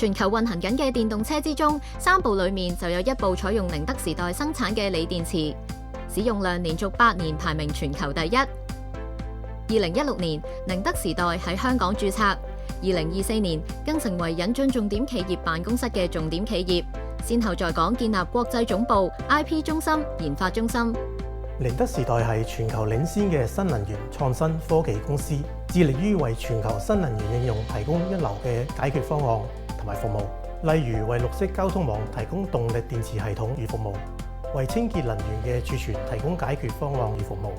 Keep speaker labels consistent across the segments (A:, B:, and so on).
A: 全球運行緊嘅電動車之中，3部裡面就有1部採用寧德時代生產嘅鋰電池，使用量連續8年排名全球第一。2016年，寧德時代喺香港註冊，2024年更成為引進重點企業辦公室嘅重點企業，先後在港建立國際總部、IP 中心、研發中心。
B: 寧德時代係全球領先嘅新能源創新科技公司，致力於為全球新能源應用提供一流嘅解決方案同埋服務，例如為綠色交通網提供動力電池系統與服務，為清潔能源嘅儲存提供解決方案與服務。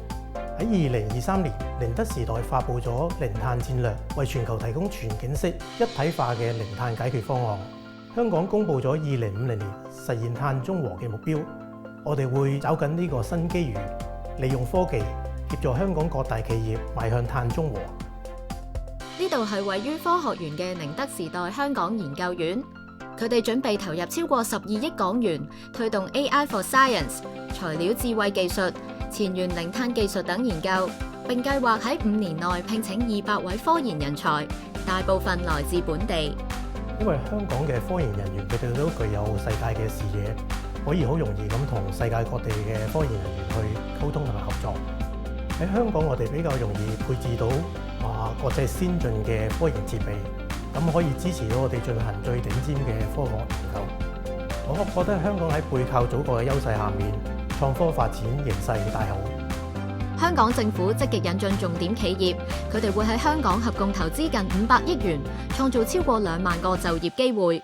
B: 喺2023年，寧德時代發布咗零碳戰略，為全球提供全景式一體化嘅零碳解決方案。香港公布咗2050年實現碳中和嘅目標。我哋會找緊呢個新機遇，利用科技協助香港各大企業邁向碳中和。
A: 呢度係位於科學園嘅寧德時代香港研究院，佢哋準備投入超過12億港元，推動 AI for Science、材料智慧技術、前沿零碳技術等研究，並計劃喺5年內聘請200位科研人才，大部分來自本地。
B: 因為香港嘅科研人員佢哋都具有世界嘅視野，可以好容易咁同世界各地嘅科研人員去溝通同埋合作。喺香港，我哋比較容易配置到國際先進嘅科研設備，咁可以支持到我哋進行最頂尖嘅科學研究。我覺得香港喺背靠祖國嘅優勢下面，創科發展形勢大好。
A: 香港政府積極引進重點企業，佢哋會喺香港合共投資近500億元，創造超過2萬個就業機會。